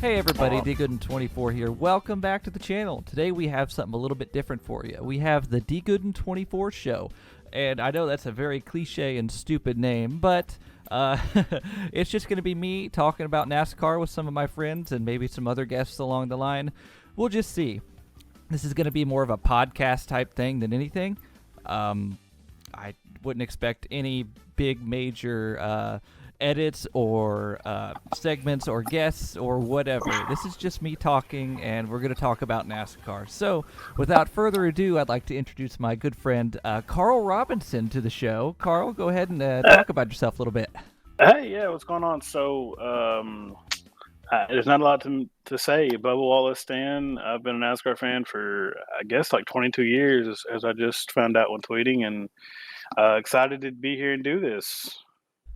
Hey everybody, dgoodin24 here. Welcome back to the channel. Today we have something a little bit different for you. We have the dgoodin24 show. And I know that's a very cliche and stupid name, but it's just going to be me talking about NASCAR with some of my friends and maybe some other guests along the line. We'll just see. This is going to be more of a podcast type thing than anything. I wouldn't expect any big major edits or segments or guests or whatever. This is just me talking, and we're going to talk about NASCAR. So, without further ado, I'd like to introduce my good friend Carl Robinson to the show. Carl, go ahead and talk about yourself a little bit. Hey, yeah, what's going on? So, there's not a lot to say. Bubba Wallace Stan. I've been a NASCAR fan for, I guess, like 22 years, as I just found out when tweeting, and excited to be here and do this.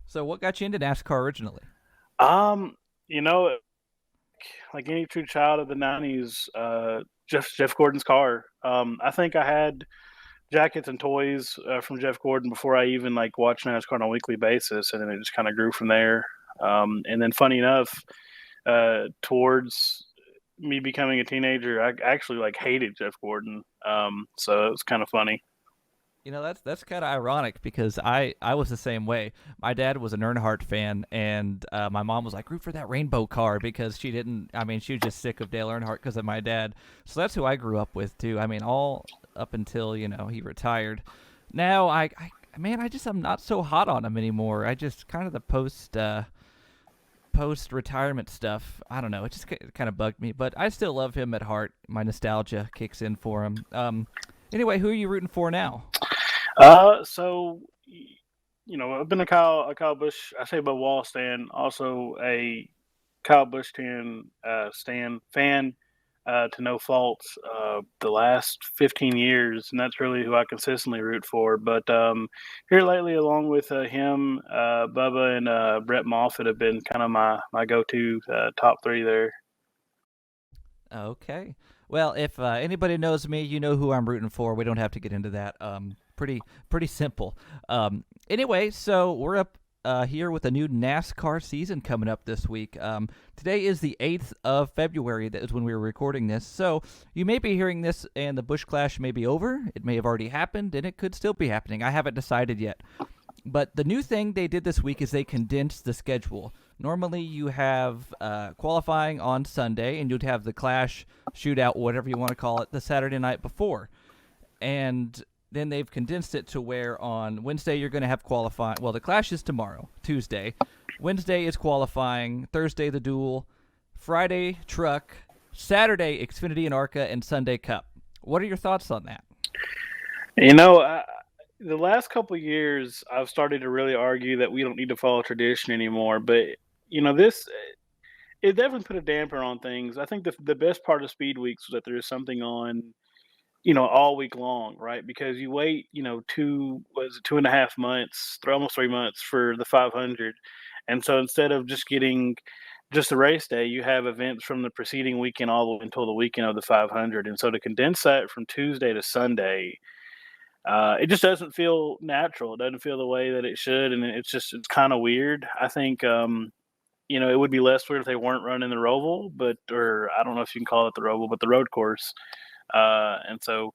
So, what got you into NASCAR originally? You know, like any true child of the '90s, Jeff Gordon's car. I think I had jackets and toys from Jeff Gordon before I even like watched NASCAR on a weekly basis, and then it just kind of grew from there. And then, funny enough, towards me becoming a teenager, I actually like hated Jeff Gordon. So it was kind of funny. You know, that's kind of ironic because I was the same way. My dad was an Earnhardt fan, and my mom was like, root for that rainbow car because she was just sick of Dale Earnhardt because of my dad. So that's who I grew up with, too. I mean, all up until, he retired. Now, I'm not so hot on him anymore. I just kind of the post-retirement stuff, I don't know. It just kind of bugged me, but I still love him at heart. My nostalgia kicks in for him. Anyway, who are you rooting for now? So, I've been a Kyle Busch, I say Bubba Wallace Stan, also a Kyle Busch Stan fan, to no fault, the last 15 years, and that's really who I consistently root for. But here lately, along with him, Bubba and Brett Moffitt have been kind of my go-to top three there. Okay. Well, if anybody knows me, you know who I'm rooting for. We don't have to get into that. Pretty simple. Anyway, so we're up here with a new NASCAR season coming up this week. Today is the 8th of February. That is when we were recording this. So you may be hearing this and the Busch Clash may be over. It may have already happened, and it could still be happening. I haven't decided yet. But the new thing they did this week is they condensed the schedule. Normally you have qualifying on Sunday, and you'd have the Clash, shootout, whatever you want to call it, the Saturday night before. And then they've condensed it to where on Wednesday you're going to have qualifying. Well, the Clash is tomorrow, Tuesday. Wednesday is qualifying. Thursday, the duel. Friday, truck. Saturday, Xfinity and ARCA, and Sunday, Cup. What are your thoughts on that? The last couple of years, I've started to really argue that we don't need to follow tradition anymore. But it definitely put a damper on things. I think the best part of Speed Weeks was that there is something on, all week long, right? Because you wait, 2.5 months, almost 3 months for the 500, and so instead of just getting just the race day, you have events from the preceding weekend all the way until the weekend of the 500, and so to condense that from Tuesday to Sunday. It just doesn't feel natural. It doesn't feel the way that it should, and it's kind of weird. I think it would be less weird if they weren't running the Roval, or I don't know if you can call it the Roval, but the road course. And so,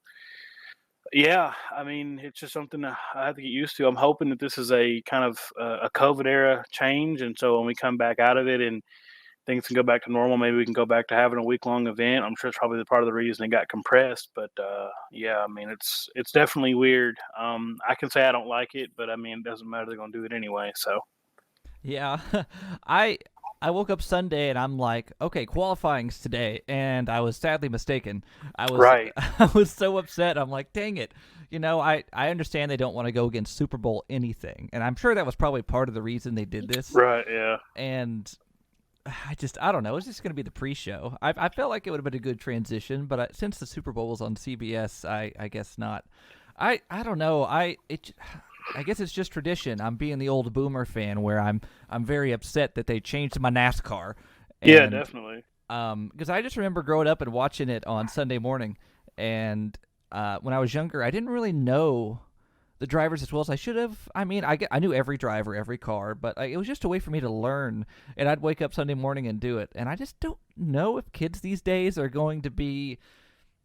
yeah, I mean, it's just something that I have to get used to. I'm hoping that this is a kind of a COVID era change, and so when we come back out of it and things can go back to normal, maybe we can go back to having a week-long event. I'm sure it's probably the part of the reason it got compressed, but yeah, I mean, it's definitely weird. I can say I don't like it, but I mean, it doesn't matter. They're going to do it anyway, so. Yeah, I woke up Sunday and I'm like, okay, qualifying's today, and I was sadly mistaken. Right. I was so upset. I'm like, dang it. I understand they don't want to go against Super Bowl anything, and I'm sure that was probably part of the reason they did this. Right, yeah. And I don't know. It's just going to be the pre-show. I felt like it would have been a good transition, but since the Super Bowl was on CBS, I guess not. I don't know. I guess it's just tradition. I'm being the old boomer fan where I'm very upset that they changed my NASCAR. Yeah, definitely. Because I just remember growing up and watching it on Sunday morning, and when I was younger, I didn't really know the drivers as well as I should have. I mean, I knew every driver, every car, but it was just a way for me to learn. And I'd wake up Sunday morning and do it. And I just don't know if kids these days are going to be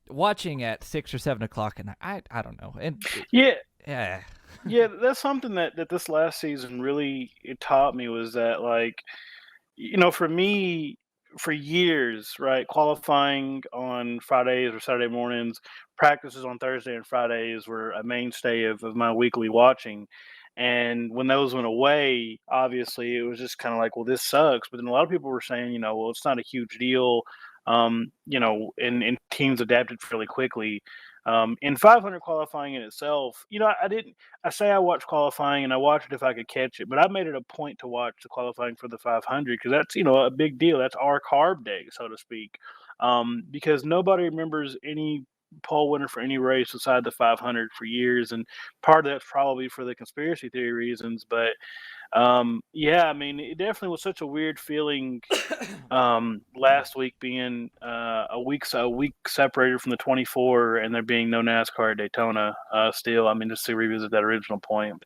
watching at 6 or 7 o'clock, and I don't know. And Yeah, yeah, yeah, that's something that this last season really it taught me was that like for me, for years, right, qualifying on Fridays or Saturday mornings, practices on Thursday and Fridays were a mainstay of my weekly watching. And when those went away, obviously it was just kind of like, well, this sucks. But then a lot of people were saying, well, it's not a huge deal. And teams adapted fairly quickly. In 500 qualifying in itself, I didn't. I say I watch qualifying and I watch it if I could catch it, but I made it a point to watch the qualifying for the 500 because that's a big deal. That's our carb day, so to speak. Because nobody remembers any pole winner for any race inside the 500 for years, and part of that's probably for the conspiracy theory reasons. But yeah, I mean, it definitely was such a weird feeling last week being a week separated from the 24 and there being no NASCAR at Daytona. Still, I mean, just to revisit that original point.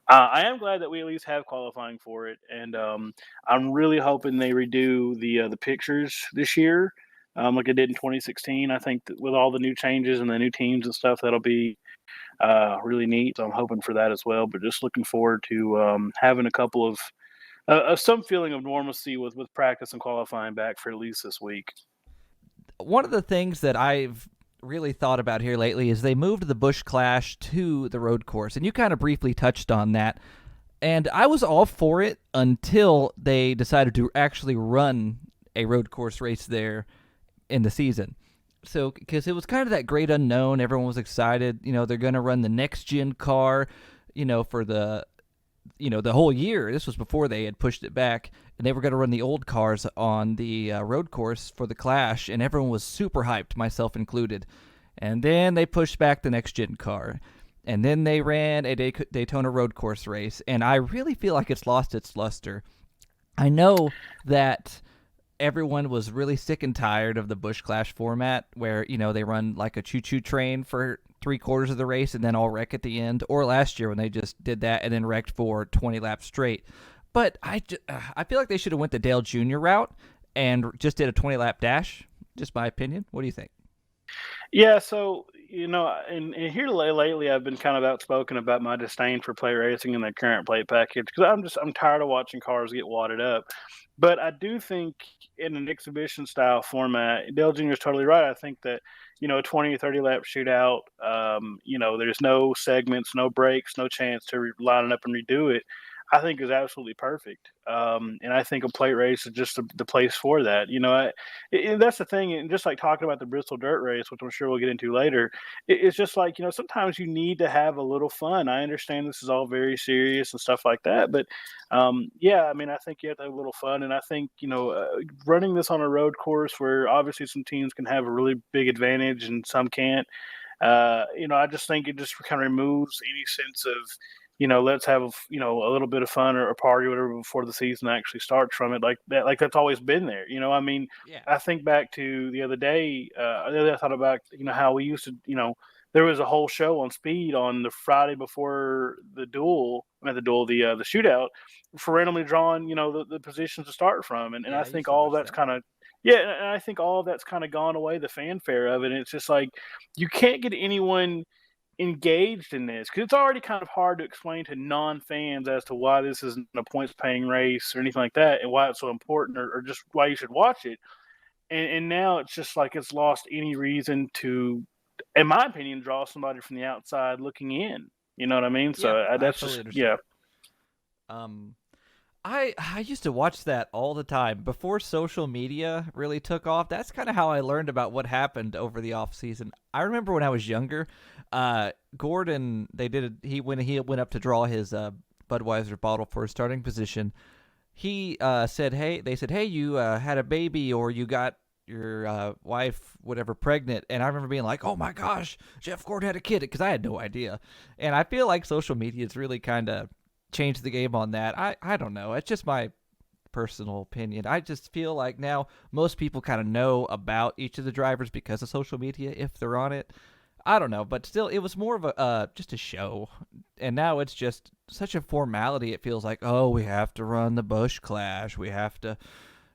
I am glad that we at least have qualifying for it, and I'm really hoping they redo the pictures this year, like it did in 2016. I think that with all the new changes and the new teams and stuff, that'll be really neat. So I'm hoping for that as well. But just looking forward to having a couple of some feeling of normalcy with practice and qualifying back for at least this week. one of the things that I've really thought about here lately is they moved the Busch Clash to the road course, and you kind of briefly touched on that. And I was all for it until they decided to actually run a road course race there in the season. So, because it was kind of that great unknown, everyone was excited. They're going to run the next gen car, for the whole year. This was before they had pushed it back, and they were going to run the old cars on the road course for the Clash, and everyone was super hyped, myself included. And then they pushed back the next gen car, and then they ran a Daytona road course race, and I really feel like it's lost its luster. I know that everyone was really sick and tired of the Busch Clash format where, they run like a choo-choo train for 3/4 of the race and then all wreck at the end, or last year when they just did that and then wrecked for 20 laps straight. But I feel like they should have went the Dale Jr. route and just did a 20-lap dash. Just my opinion. What do you think? Yeah, so and here lately, I've been kind of outspoken about my disdain for plate racing and the current plate package because I'm tired of watching cars get wadded up. But I do think in an exhibition style format, Dale Jr. is totally right. I think that a 20 or 30 lap shootout, there's no segments, no breaks, no chance to line it up and redo it. I think is absolutely perfect. And I think a plate race is just the place for that. That's the thing. And just like talking about the Bristol Dirt Race, which I'm sure we'll get into later, it's just like, sometimes you need to have a little fun. I understand this is all very serious and stuff like that. But yeah, I mean, I think you have to have a little fun. And I think, running this on a road course where obviously some teams can have a really big advantage and some can't, I just think it just kind of removes any sense of, let's have a little bit of fun or a party or whatever before the season actually starts from it like that. Like that's always been there. I mean, Yeah. I think back to the other day. I thought about how we used to. There was a whole show on Speed on the Friday before the duel. I mean, the shootout for randomly drawing. The positions to start from, and Yeah, I I used think to all of watch that's that. kind of. Yeah, and I think all of that's kind of gone away, the fanfare of it. And it's just like you can't get anyone engaged in this because it's already kind of hard to explain to non-fans as to why this isn't a points-paying race or anything like that, and why it's so important, or just why you should watch it. And now it's just like it's lost any reason to, in my opinion, draw somebody from the outside looking in. You know what I mean? So Yeah, I that's totally just understand. Um, I used to watch that all the time before social media really took off. That's kind of how I learned about what happened over the off season. I remember when I was younger, Gordon, when he went up to draw his Budweiser bottle for his starting position. He said, "Hey," they said, "Hey, you had a baby or you got your wife whatever pregnant." And I remember being like, "Oh my gosh, Jeff Gordon had a kid," because I had no idea. And I feel like social media has really kind of changed the game on that. I don't know. It's just my personal opinion. I just feel like now most people kind of know about each of the drivers because of social media if they're on it. I don't know, but still, it was more of a just a show. and now it's just such a formality. It feels like, oh, we have to run the Busch Clash. We have to,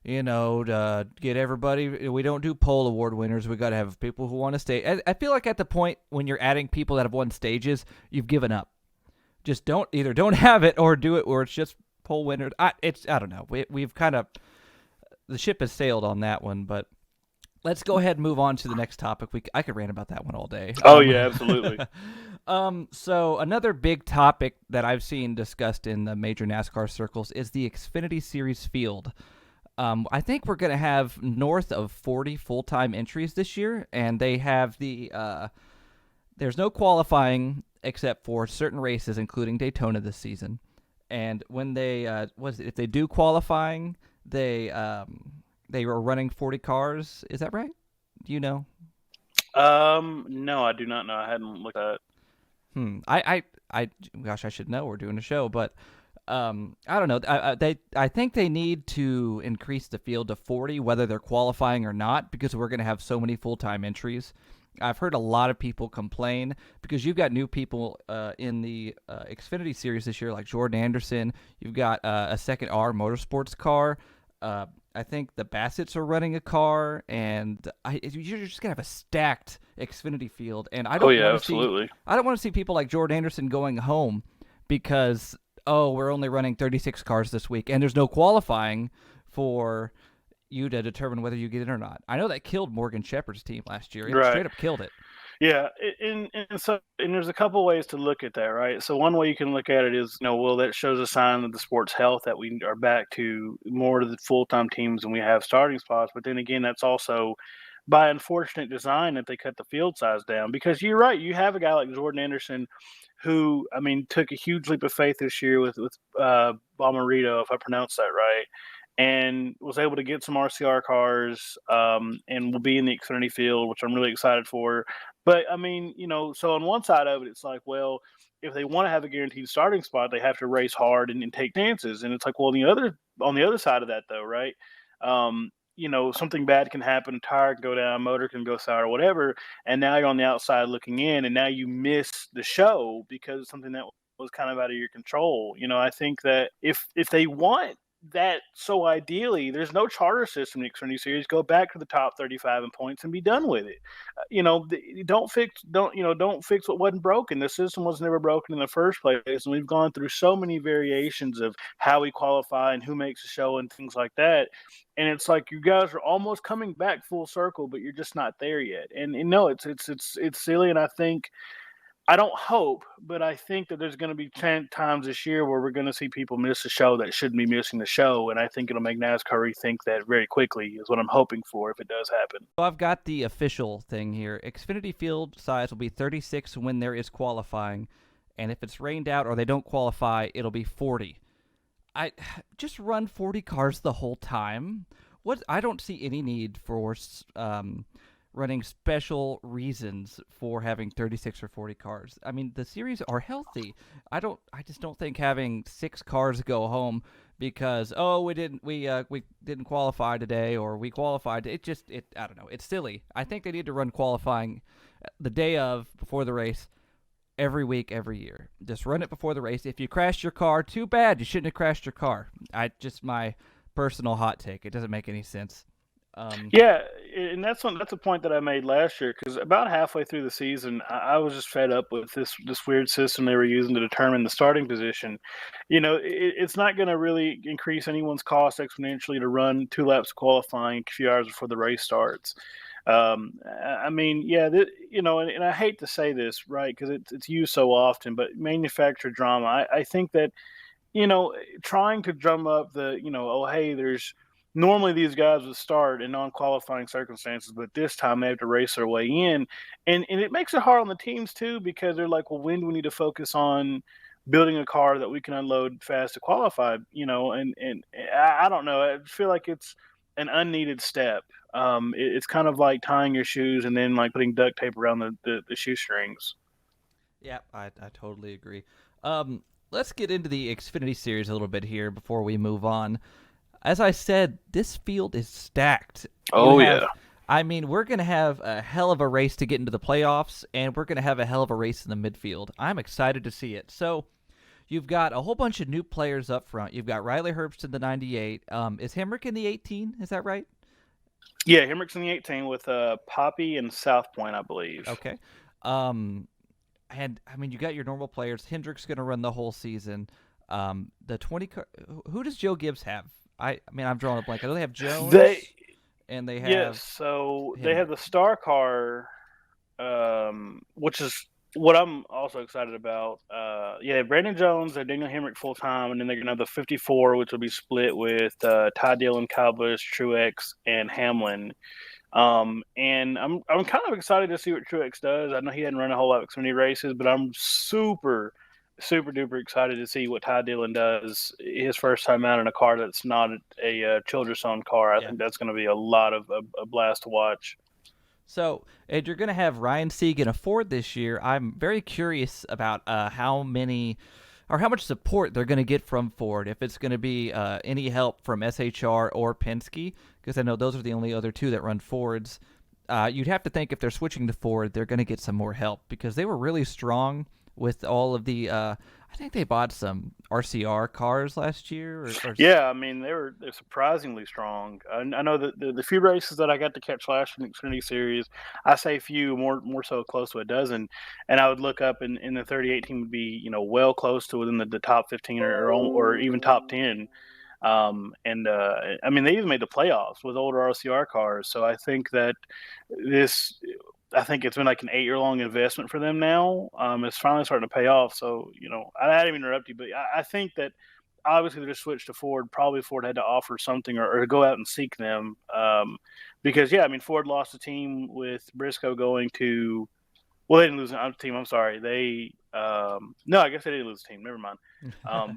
to get everybody. We don't do pole award winners. We got to have people who want to stay. I feel like at the point when you're adding people that have won stages, you've given up. Just don't have it or do it where it's just pole winners. I don't know. We've kind of, the ship has sailed on that one, but let's go ahead and move on to the next topic. I could rant about that one all day. Oh yeah, absolutely. So another big topic that I've seen discussed in the major NASCAR circles is the Xfinity Series field. I think we're going to have north of 40 full-time entries this year, and they have there's no qualifying except for certain races, including Daytona this season. And when if they do qualifying, they were running 40 cars. Is that right? Do you know? No, I do not know. I hadn't looked at it. Gosh, I should know. We're doing a show, but I don't know. I think they need to increase the field to 40, whether they're qualifying or not, because we're going to have so many full-time entries. I've heard a lot of people complain because you've got new people in the Xfinity Series this year, like Jordan Anderson. You've got a second R Motorsports car. I think the Bassetts are running a car, and you're just gonna have a stacked Xfinity field. And I don't want to see people like Jordan Anderson going home because we're only running 36 cars this week, and there's no qualifying for you to determine whether you get in or not. I know that killed Morgan Shepherd's team last year. It straight up killed it. Yeah, and there's a couple ways to look at that, right? So one way you can look at it is, that shows a sign of the sport's health that we are back to more of the full-time teams and we have starting spots. But then again, that's also by unfortunate design that they cut the field size down, because you're right. You have a guy like Jordan Anderson who, took a huge leap of faith this year with Bomarito, if I pronounced that right, and was able to get some RCR cars and will be in the Xfinity field, which I'm really excited for. But, so on one side of it, it's like, well, if they want to have a guaranteed starting spot, they have to race hard and take chances. And it's like, well, on the other side of that, though, right, something bad can happen, a tire can go down, motor can go sour, whatever, and now you're on the outside looking in, and now you miss the show because of something that was kind of out of your control. I think that if they want that, so ideally there's no charter system in the Xfinity Series, go back to the top 35 in points and be done with it. Don't fix what wasn't broken. The system was never broken in the first place, and we've gone through so many variations of how we qualify and who makes a show and things like that, and it's like you guys are almost coming back full circle, but you're just not there yet. And no, it's silly, and I don't hope, but I think that there's going to be 10 times this year where we're going to see people miss a show that shouldn't be missing the show, and I think it'll make NASCAR rethink that very quickly, is what I'm hoping for if it does happen. So I've got the official thing here. Xfinity field size will be 36 when there is qualifying, and if it's rained out or they don't qualify, it'll be 40. I just run 40 cars the whole time. I don't see any need for running special reasons for having 36 or 40 cars. I mean, the series are healthy. I just don't think having 6 cars go home because we didn't qualify today, or we qualified. I don't know. It's silly. I think they need to run qualifying the day of, before the race, every week, every year. Just run it before the race. If you crashed your car, too bad. You shouldn't have crashed your car. Just my personal hot take. It doesn't make any sense. Yeah, and that's a point that I made last year, because about halfway through the season, I was just fed up with this weird system they were using to determine the starting position. It's not going to really increase anyone's cost exponentially to run 2 laps of qualifying a few hours before the race starts. And I hate to say this, right, because it's used so often, but manufacturer drama. I think that, trying to drum up there's normally these guys would start in non-qualifying circumstances, but this time they have to race their way in. And it makes it hard on the teams too, because they're like, well, when do we need to focus on building a car that we can unload fast to qualify? And I don't know. I feel like it's an unneeded step. It's kind of like tying your shoes and then like putting duct tape around the shoestrings. Yeah, I totally agree. Let's get into the Xfinity Series a little bit here before we move on. As I said, this field is stacked. Oh, yeah. I mean, we're going to have a hell of a race to get into the playoffs, and we're going to have a hell of a race in the midfield. I'm excited to see it. So you've got a whole bunch of new players up front. You've got Riley Herbst in the 98. Is Hemrick in the 18? Is that right? Yeah, Hemrick's in the 18 with Poppy and South Point, I believe. Okay. Um, and I mean, you got your normal players. Hendrick's going to run the whole season. The 20. Who does Joe Gibbs have? I mean, I'm drawing a blank. I know they have Jones, They and they have Yes, so they have Hendrick. the Star Car, which is what I'm also excited about. Yeah, Brandon Jones and Daniel Hemrick full time, and then they're gonna have the 54, which will be split with Ty Dillon, Kyle Busch, Truex, and Hamlin. And I'm kind of excited to see what Truex does. I know he hadn't run a whole lot of Xfinity races, but I'm super duper excited to see what Ty Dillon does his first time out in a car that's not a Childress owned car. I Yeah. think that's going to be a lot of a blast to watch. So, and you're going to have Ryan Sieg in a Ford this year. I'm very curious about how many or how much support they're going to get from Ford. If it's going to be any help from SHR or Penske, because I know those are the only other two that run Fords. You'd have to think if they're switching to Ford, they're going to get some more help because they were really strong with all of the. I think they bought some RCR cars last year. Yeah, I mean they're surprisingly strong. I know that the few races that I got to catch last in the Xfinity Series, I say few, more so close to a dozen, and I would look up in the 38 team would be well close to within the top 15 or even top 10. And I mean, they even made the playoffs with older RCR cars. So I think that this, I think it's been like an 8-year long investment for them now. It's finally starting to pay off. So, I didn't even interrupt you, but I think that obviously they just switched to Ford. Probably Ford had to offer something or go out and seek them. Because, yeah, I mean, Ford lost the team with Briscoe going to, well, they didn't lose a team. I'm sorry. No, I guess they didn't lose the team. Never mind.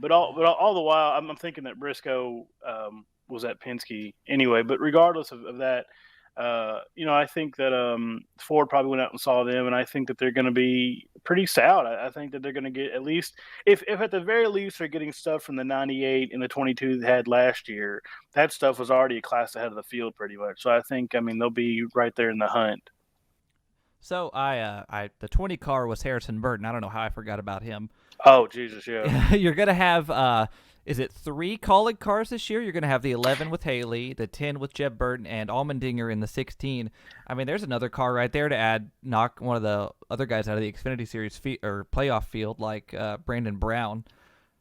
But all the while, I'm thinking that Briscoe was at Penske anyway. But regardless of that, I think that Ford probably went out and saw them, and I think that they're going to be pretty stout. I think that they're going to get at least, if at the very least they're getting stuff from the 98 and the 22 they had last year, that stuff was already a class ahead of the field pretty much. So I mean, they'll be right there in the hunt. So the 20 car was Harrison Burton. I don't know how I forgot about him. Oh, Jesus, yeah. You're gonna have is it 3 Colleague cars this year? You're gonna have the 11 with Haley, the 10 with Jeb Burton, and Allmendinger in the 16. I mean, there's another car right there to knock one of the other guys out of the Xfinity Series or playoff field, like Brandon Brown.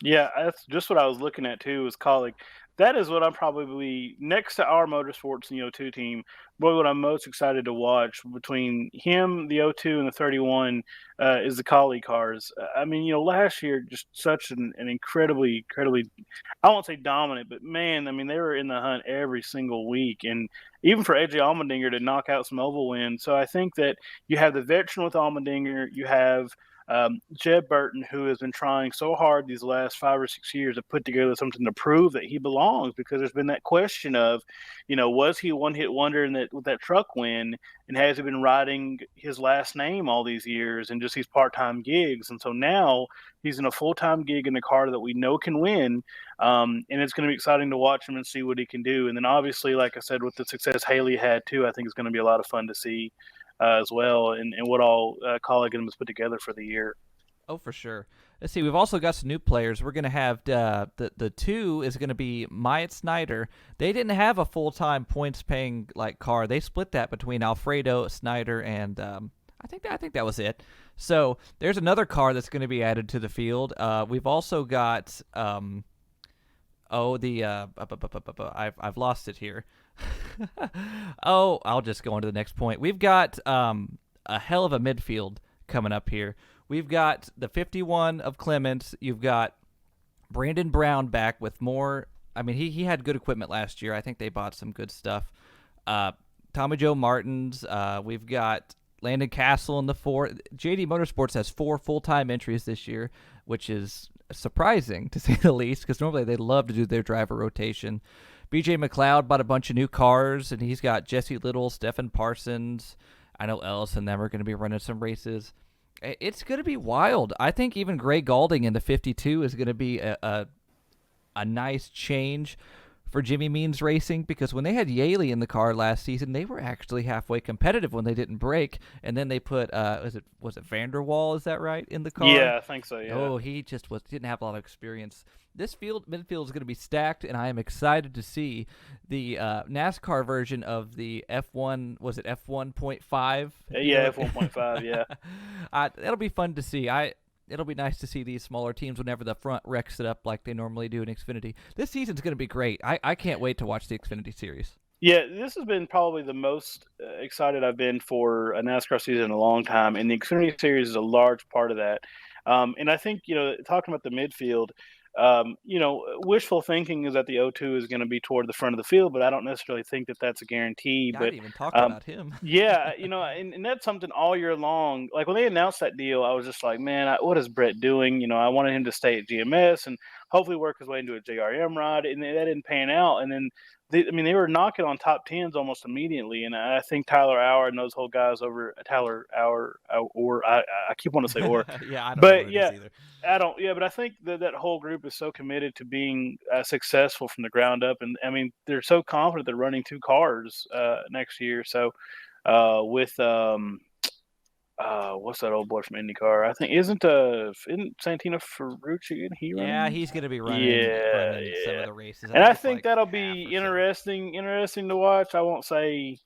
Yeah, that's just what I was looking at too. Was Colleague. That is what I'm probably next to our motorsports and O2 team. Boy, what I'm most excited to watch between him, the O2, and the 31 is the Collie cars. I mean, last year just such an incredibly, I won't say dominant, but man, I mean they were in the hunt every single week, and even for AJ Allmendinger to knock out some oval wins. So I think that you have the veteran with Allmendinger, you have Jeb Burton, who has been trying so hard these last 5 or 6 years to put together something to prove that he belongs, because there's been that question of, was he a one-hit wonder with that truck win, and has he been riding his last name all these years and just these part-time gigs? And so now he's in a full-time gig in a car that we know can win, and it's going to be exciting to watch him and see what he can do. And then obviously, like I said, with the success Haley had too, I think it's going to be a lot of fun to see as well, and what all Colligan has put together for the year. Oh, for sure. Let's see. We've also got some new players. We're going to have the 2 is going to be Myatt Snyder. They didn't have a full-time points-paying car. They split that between Alfredo, Snyder, and I think that was it. So there's another car that's going to be added to the field. We've also got I've lost it here. Oh, I'll just go on to the next point. We've got a hell of a midfield coming up here. We've got the 51 of Clements. You've got Brandon Brown back with more. I mean, he had good equipment last year. I think they bought some good stuff. Tommy Joe Martins. We've got Landon Castle in the 4. JD Motorsports has 4 full-time entries this year, which is surprising to say the least, because normally they love to do their driver rotation. BJ McLeod bought a bunch of new cars, and he's got Jesse Little, Stephen Parsons. I know Ellis and them are going to be running some races. It's going to be wild. I think even Gray Galding in the 52 is going to be a nice change for Jimmy Means Racing, because when they had Yaley in the car last season, they were actually halfway competitive when they didn't break, and then they put was it Vanderwall, is that right, in the car? Yeah, I think so. Yeah. Oh, he just didn't have a lot of experience. This midfield is going to be stacked, and I am excited to see the NASCAR version of the F1. Was it F1.5? Yeah, F1.5. Yeah. It'll be fun to see. It'll be nice to see these smaller teams whenever the front wrecks it up like they normally do in Xfinity. This season's going to be great. I can't wait to watch the Xfinity series. Yeah, this has been probably the most excited I've been for a NASCAR season in a long time, and the Xfinity Series is a large part of that. And I think, talking about the midfield, wishful thinking is that the O2 is going to be toward the front of the field, but I don't necessarily think that that's a guarantee. I But didn't even talk um, about him. yeah, and that's something all year long. Like when they announced that deal, I was just like, man, what is Brett doing? I wanted him to stay at GMS and hopefully work his way into a JRM ride, and that didn't pan out. And then they were knocking on top tens almost immediately, and I think Tyler Auer and those whole guys over Tyler Auer, or I keep wanting to say or, Yeah, I don't know what but it is yeah, either. I don't. Yeah, but I think that whole group is so committed to being successful from the ground up, and I mean they're so confident they're running two cars next year. So with what's that old boy from IndyCar? I think isn't Santino Ferrucci? Isn't he Yeah, running? he's going to be Yeah, running some of yeah. the races. I And think I it's think like that'll half be or so. interesting to watch. I won't say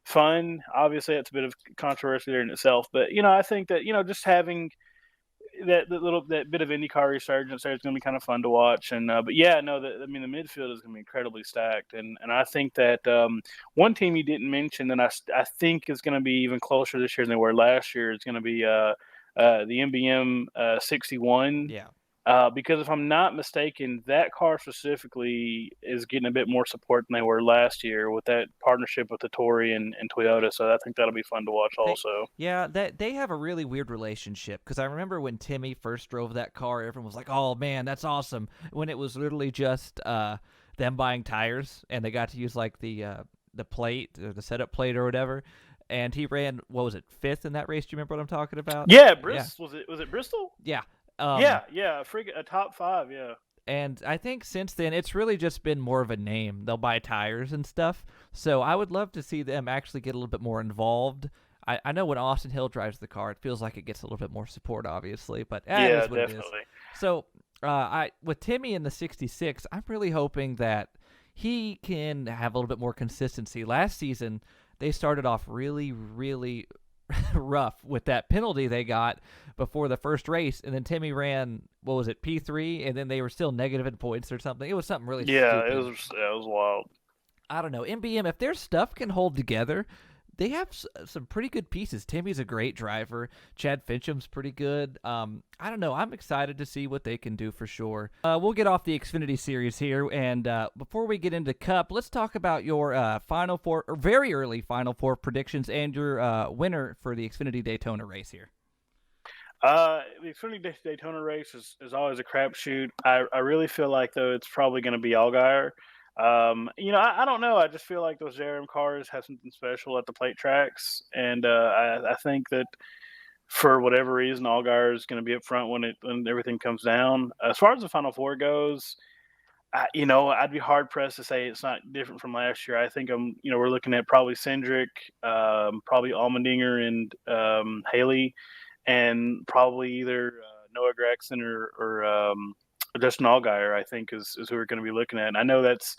fun. Obviously, it's a bit of controversy there in itself, but I think that just having that bit of IndyCar resurgence there is going to be kind of fun to watch. And but yeah, no, the midfield is going to be incredibly stacked, and I think that one team you didn't mention that I think is going to be even closer this year than they were last year is going to be the MBM 61. Yeah. Because if I'm not mistaken, that car specifically is getting a bit more support than they were last year with that partnership with the Tory and Toyota. So I think that'll be fun to watch They, also. yeah, that they have a really weird relationship, because I remember when Timmy first drove that car, everyone was like, "Oh man, that's awesome!" When it was literally just them buying tires, and they got to use like the plate or the setup plate or whatever. And he ran, what was it, fifth in that race? Do you remember what I'm talking about? Yeah, Yeah, Was it Bristol? yeah. Yeah, a top five. Yeah. And I think since then, it's really just been more of a name. They'll buy tires and stuff. So I would love to see them actually get a little bit more involved. I know when Austin Hill drives the car, it feels like it gets a little bit more support, obviously, but it Yeah, is what it is. definitely. So I with Timmy in the 66, I'm really hoping that he can have a little bit more consistency. Last season, they started off really, really rough with that penalty they got before the first race, and then Timmy ran, what was it, P3, and then they were still negative in points or something. It was something really Yeah, stupid. it was wild. I don't know. MBM, if their stuff can hold together, they have some pretty good pieces. Timmy's a great driver. Chad Fincham's pretty good. I don't know. I'm excited to see what they can do for sure. We'll get off the Xfinity series here, and before we get into Cup, let's talk about your Final Four, or very early Final Four predictions, and your winner for the Xfinity Daytona race here. The Xfinity Daytona race is always a crapshoot. I really feel like though it's probably going to be Allgaier. I don't know. I just feel like those JRM cars have something special at the plate tracks, and I think that for whatever reason, Allgaier is going to be up front when everything comes down. As far as the Final Four goes, I'd be hard pressed to say it's not different from last year. I think we're looking at probably Cindric, probably Allmendinger and Haley, and probably either Noah Gragson or Justin Allgaier, I think, is who we're going to be looking at. And I know that's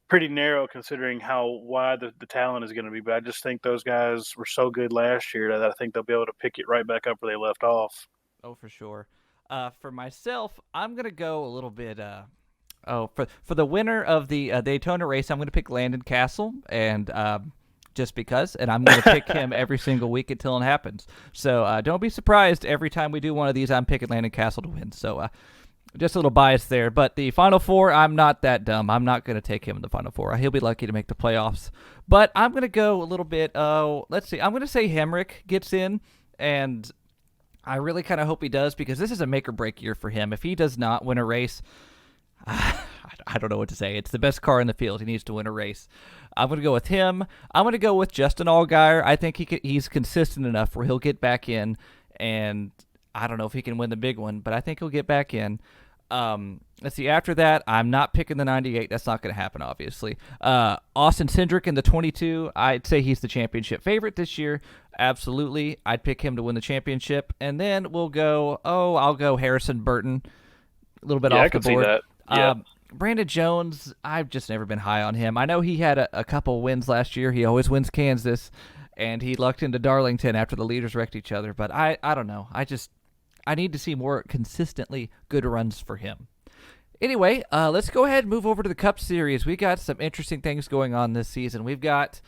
pretty narrow considering how wide the talent is going to be, but I just think those guys were so good last year that I think they'll be able to pick it right back up where they left off. Oh, for sure. For myself, I'm going to go a little bit for the winner of the Daytona race, I'm going to pick Landon Castle, and just because, and I'm going to pick him every single week until it happens. So don't be surprised every time we do one of these, I'm picking Landon Castle to win. So just a little bias there. But the Final Four, I'm not that dumb. I'm not going to take him in the Final Four. He'll be lucky to make the playoffs. But I'm going to go a little bit, let's see. I'm going to say Hemrick gets in, and I really kind of hope he does, because this is a make-or-break year for him. If he does not win a race, I don't know what to say. It's the best car in the field. He needs to win a race. I'm going to go with him. I'm going to go with Justin Allgaier. I think he's consistent enough where he'll get back in, and I don't know if he can win the big one, but I think he'll get back in. Let's see. After that, I'm not picking the 98. That's not going to happen, obviously. Austin Cindric in the 22. I'd say he's the championship favorite this year. Absolutely. I'd pick him to win the championship. And then we'll go, I'll go Harrison Burton, a little bit Yeah, I off the could see board. that. Yeah. Um, Brandon Jones, I've just never been high on him. I know he had a couple wins last year. He always wins Kansas, and he lucked into Darlington after the leaders wrecked each other. But I don't know. I need to see more consistently good runs for him. Anyway, let's go ahead and move over to the Cup Series. We got some interesting things going on this season. We've got,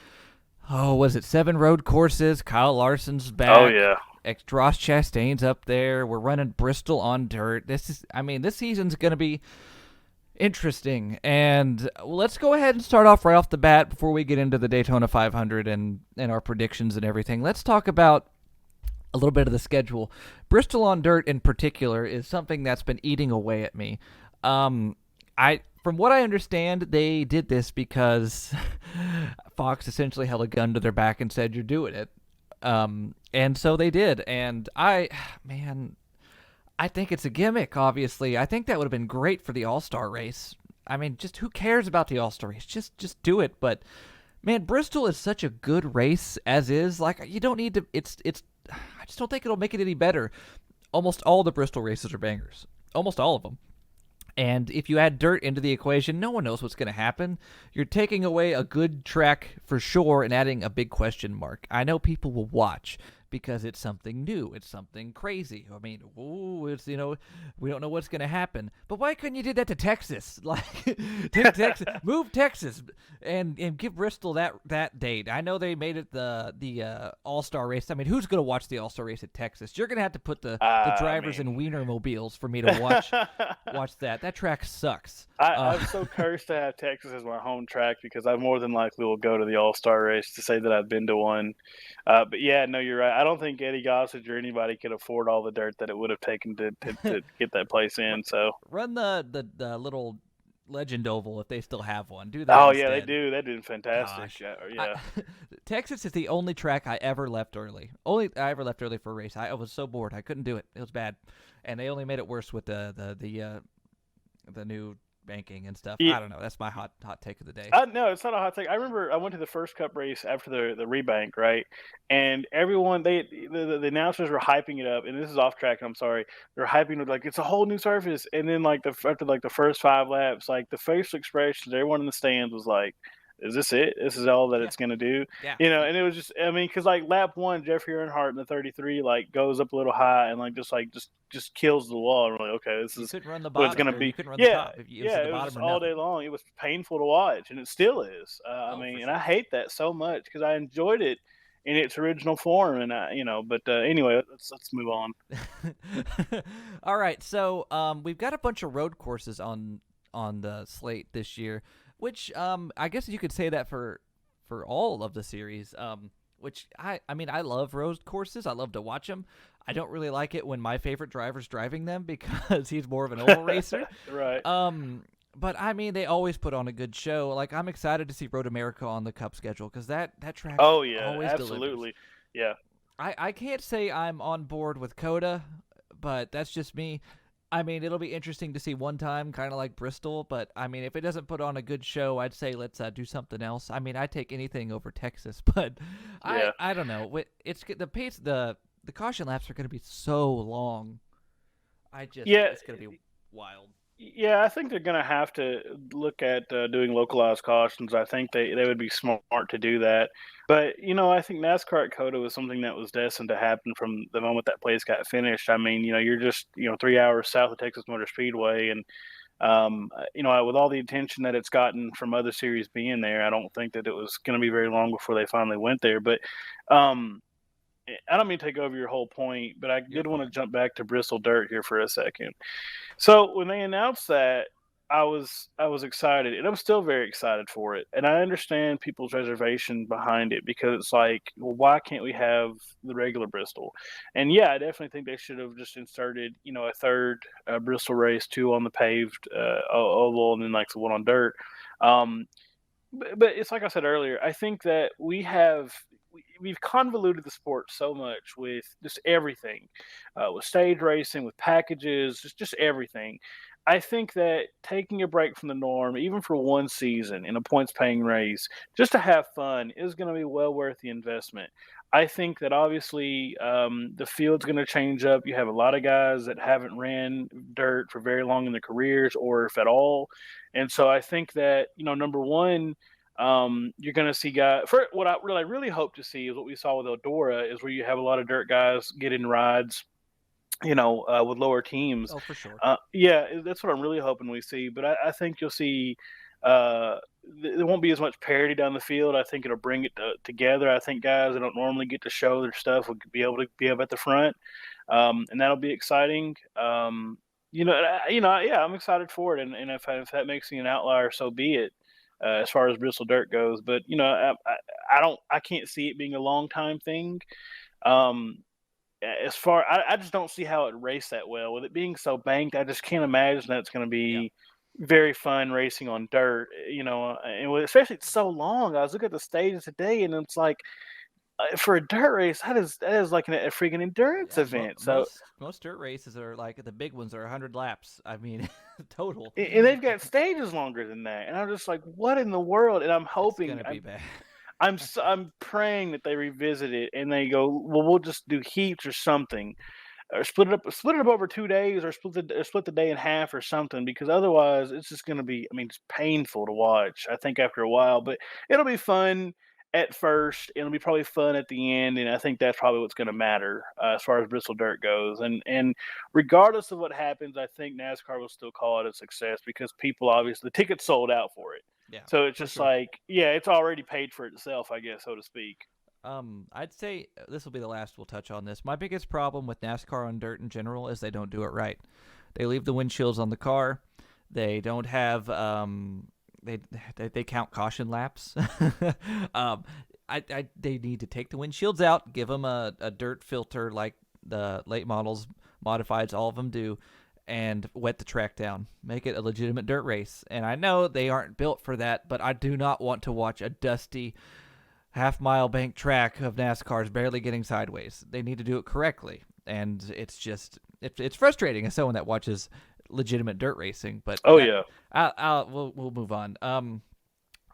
was it 7 road courses? Kyle Larson's Oh back. yeah. Ross Chastain's up there. We're running Bristol on dirt. This season's going to be interesting. And let's go ahead and start off right off the bat before we get into the Daytona 500 and our predictions and everything. Let's talk about a little bit of the schedule. Bristol on dirt in particular is something that's been eating away at me. From what I understand, they did this because Fox essentially held a gun to their back and said, "You're doing it." And so they did. And I think it's a gimmick, obviously. I think that would have been great for the All-Star race. I mean, just who cares about the All-Star race? Just do it. But man, Bristol is such a good race as is. Like, you don't need to it's I just don't think it'll make it any better. Almost all the Bristol races are bangers. Almost all of them. And if you add dirt into the equation, no one knows what's going to happen. You're taking away a good track for sure and adding a big question mark. I know people will watch because it's something new. It's something crazy. I mean, it's, we don't know what's going to happen. But why couldn't you do that to Texas? Like, take Texas, move Texas, and give Bristol that date. I know they made it the All-Star race. I mean, who's going to watch the All-Star race at Texas? You're going to have to put the drivers in Wienermobiles for me to watch that. That track sucks. I'm so cursed to have Texas as my home track because I more than likely will go to the All-Star race to say that I've been to one. But yeah, no, you're right. I don't think Eddie Gossage or anybody could afford all the dirt that it would have taken to get that place in. So run the little Legend Oval if they still have one. Do that. Oh instead. yeah, they do. They did fantastic. Gosh. Yeah. Texas is the only track I ever left early. Only I ever left early for a race. I was so bored. I couldn't do it. It was bad, and they only made it worse with the new banking and stuff. Yeah. I don't know. That's my hot take of the day. No, it's not a hot take. I remember I went to the first Cup race after the rebank, right? And everyone the announcers were hyping it up, and this is off track. I'm sorry. They're hyping it like it's a whole new surface, and then after the first 5 laps, like the facial expressions, everyone in the stands was like, "Is this it? This is all that it's gonna do?" Yeah. And it was just, I mean, because like lap 1, Jeffrey Earnhardt in the 33 like goes up a little high and just kills the wall. And we're like, okay, this is couldn't run the what bottom. it's gonna be. You couldn't run the top. If you, Yeah, the it bottom was just or all nothing. day long. It was painful to watch, and it still is. I mean, and I hate that so much because I enjoyed it in its original form, and But anyway, let's move on. All right, so we've got a bunch of road courses on the slate this year, which I guess you could say that for all of the series. Which I mean, I love road courses. I love to watch them. I don't really like it when my favorite driver's driving them because he's more of an oval racer. Right. But I mean, they always put on a good show. Like, I'm excited to see Road America on the Cup schedule because that track. Oh yeah, always absolutely. delivers. Yeah. I can't say I'm on board with Coda, but that's just me. I mean, it'll be interesting to see one time, kind of like Bristol. But I mean, if it doesn't put on a good show, I'd say let's do something else. I mean, I take anything over Texas, but Yeah. I don't know. It's the pace. The caution laps are going to be so long. It's going to be wild. Yeah, I think they're going to have to look at doing localized cautions. I think they would be smart to do that. But, I think NASCAR at COTA was something that was destined to happen from the moment that place got finished. I mean, you're just, 3 hours south of Texas Motor Speedway. And, with all the attention that it's gotten from other series being there, I don't think that it was going to be very long before they finally went there. But I don't mean to take over your whole point, but I did want to jump back to Bristol Dirt here for a second. So when they announced that, I was excited, and I'm still very excited for it. And I understand people's reservation behind it because it's like, well, why can't we have the regular Bristol? And yeah, I definitely think they should have just inserted, a third Bristol race, 2 on the paved oval, and then like the 1 on dirt. But it's like I said earlier, I think that we've convoluted the sport so much with just everything, with stage racing, with packages, just everything. I think that taking a break from the norm, even for one season in a points paying race, just to have fun, is going to be well worth the investment. I think that obviously the field's going to change up. You have a lot of guys that haven't ran dirt for very long in their careers, or if at all. And so I think that, number one, you're going to see guys. For what I really hope to see is what we saw with Eldora, is where you have a lot of dirt guys get in rides, with lower teams. Oh, for sure. Yeah, that's what I'm really hoping we see. But I think you'll see uh, there won't be as much parity down the field. I think it'll bring it together. I think guys that don't normally get to show their stuff will be able to be up at the front, and that'll be exciting. Yeah, I'm excited for it. And if that makes me an outlier, so be it. As far as Bristol Dirt goes, but I can't see it being a long time thing. Um, as far I just don't see how it raced that well. With it being so banked, I just can't imagine that's gonna Yeah. be very fun racing on dirt, and especially it's so long. I was looking at the stages today, and it's like, for a dirt race, that is like a freaking endurance Yeah, event. So most dirt races are like the big ones are 100 laps. I mean, total. and they've got stages longer than that, and I'm just like, "What in the world?" And I'm It's hoping gonna be bad. I'm praying that they revisit it and they go, "Well, we'll just do heats or something." Or split it up over 2 days, or split the day in half or something, because otherwise it's just gonna be, I mean, it's painful to watch, I think, after a while. But it'll be fun at first, it'll be probably fun at the end, and I think that's probably what's gonna matter, as far as Bristol Dirt goes. And regardless of what happens, I think NASCAR will still call it a success, because people, obviously the tickets sold out for it. Yeah, So it's for just sure. like, yeah, it's already paid for itself, I guess, so to speak. I'd say this will be the last we'll touch on this. My biggest problem with NASCAR on dirt in general is they don't do it right. They leave the windshields on the car. They don't have they they count caution laps. um, they need to take the windshields out, give them a dirt filter like the late models modifieds, all of them do, and wet the track down. Make it a legitimate dirt race. And I know they aren't built for that, but I do not want to watch a dusty half-mile bank track of NASCAR's barely getting sideways. They need to do it correctly, and it's frustrating as someone that watches legitimate dirt racing. But Oh, yeah. we'll move on.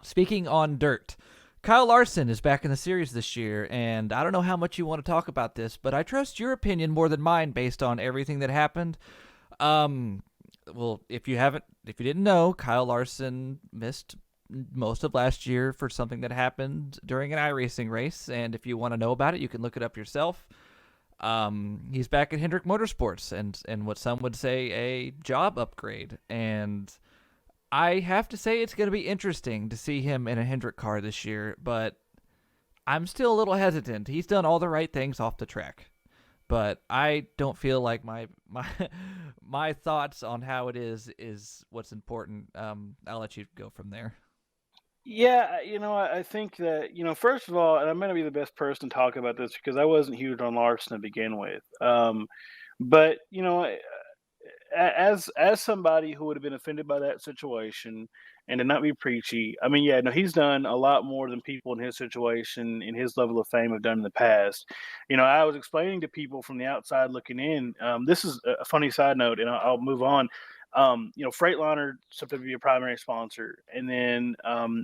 Speaking on dirt, Kyle Larson is back in the series this year, and I don't know how much you want to talk about this, but I trust your opinion more than mine based on everything that happened. Um, well, if you didn't know, Kyle Larson missed most of last year for something that happened during an iRacing race, and if you want to know about it, you can look it up yourself. He's back at Hendrick Motorsports, and what some would say a job upgrade, and I have to say it's going to be interesting to see him in a Hendrick car this year, but I'm still a little hesitant. He's done all the right things off the track, but I don't feel like my my thoughts on how it is what's important. I'll let you go from there. Yeah, I think that, first of all, and I'm gonna be the best person to talk about this because I wasn't huge on Larson to begin with. But as somebody who would have been offended by that situation, and to not be preachy, I mean, yeah, no, he's done a lot more than people in his situation, in his level of fame, have done in the past. I was explaining to people from the outside looking in. This is a funny side note, and I'll move on. Freightliner something to be a primary sponsor, and then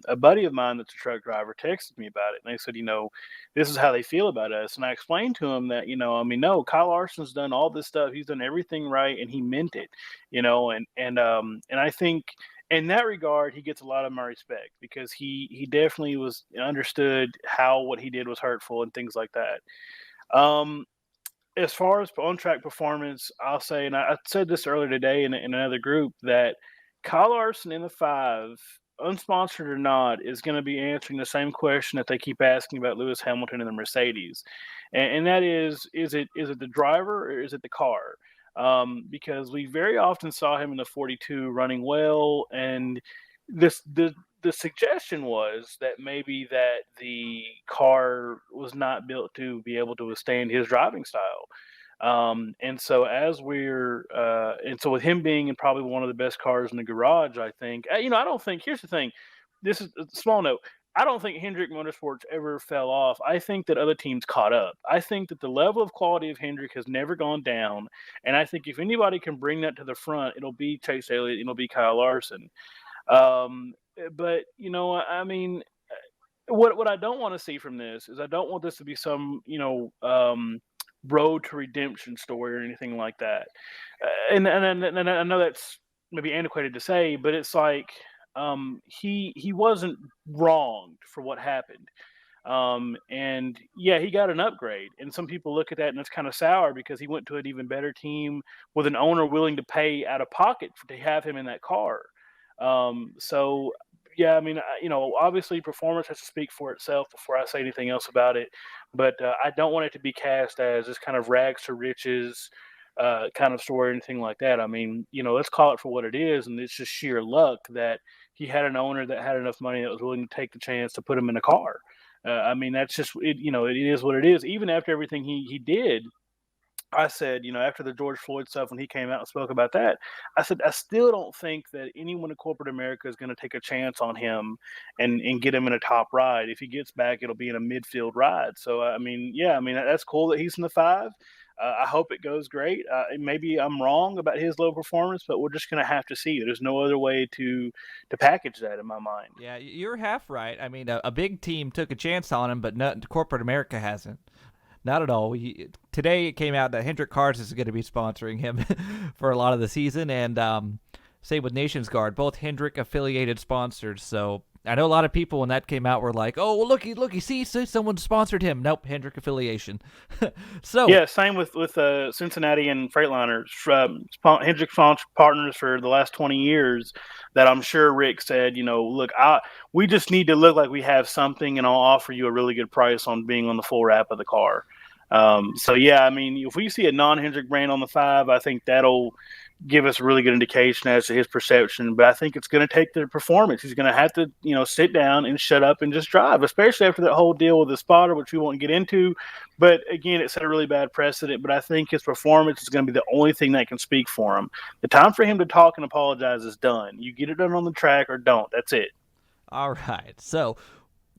a buddy of mine that's a truck driver texted me about it, and they said, this is how they feel about us. And I explained to him that, I mean, no, Kyle Larson's done all this stuff. He's done everything right, and he meant it, and I think in that regard, he gets a lot of my respect, because he definitely was understood how what he did was hurtful and things like that. Um, as far as on track performance, I'll say, and I said this earlier today in another group, that Kyle Larson in the five, unsponsored or not, is going to be answering the same question that they keep asking about Lewis Hamilton and the Mercedes, and that is it the driver or is it the car? Because we very often saw him in the 42 running well, and this the suggestion was that maybe that the car was not built to be able to withstand his driving style. And so with him being in probably one of the best cars in the garage, I think, I don't think, here's the thing. This is a small note. I don't think Hendrick Motorsports ever fell off. I think that other teams caught up. I think that the level of quality of Hendrick has never gone down, and I think if anybody can bring that to the front, it'll be Chase Elliott, it'll be Kyle Larson. But I mean, what I don't want to see from this is I don't want this to be some road to redemption story or anything like that. And I know that's maybe antiquated to say, but it's like he wasn't wronged for what happened. And yeah, he got an upgrade. And some people look at that and it's kind of sour because he went to an even better team with an owner willing to pay out of pocket to have him in that car. So yeah, I mean, obviously performance has to speak for itself before I say anything else about it. But I don't want it to be cast as this kind of rags to riches kind of story or anything like that. I mean, let's call it for what it is, and it's just sheer luck that he had an owner that had enough money that was willing to take the chance to put him in a car. I mean, that's just it. It is what it is. Even after everything he did, I said, after the George Floyd stuff, when he came out and spoke about that, I said, I still don't think that anyone in corporate America is going to take a chance on him and get him in a top ride. If he gets back, it'll be in a midfield ride. So, I mean, yeah, I mean, that's cool that he's in the five. I hope it goes great. Maybe I'm wrong about his low performance, but we're just going to have to see. There's no other way to package that in my mind. Yeah, you're half right. I mean, a big team took a chance on him, but corporate America hasn't. Not at all. Today it came out that Hendrick Cars is going to be sponsoring him for a lot of the season, and same with Nations Guard, both Hendrick affiliated sponsors. So I know a lot of people when that came out were like, "Oh, well, looky, see, someone sponsored him." Nope, Hendrick affiliation. So yeah, same with Cincinnati and Freightliners. Hendrick partners for the last 20 years. That I'm sure Rick said, look, we just need to look like we have something, and I'll offer you a really good price on being on the full wrap of the car. So yeah, I mean, if we see a non-Hendrick brand on the five, I think that'll give us a really good indication as to his perception. But I think it's going to take the performance. He's going to have to, sit down and shut up and just drive, especially after that whole deal with the spotter, which we won't get into. But again, it set a really bad precedent. But I think his performance is going to be the only thing that can speak for him. The time for him to talk and apologize is done. You get it done on the track or don't. That's it. all right, so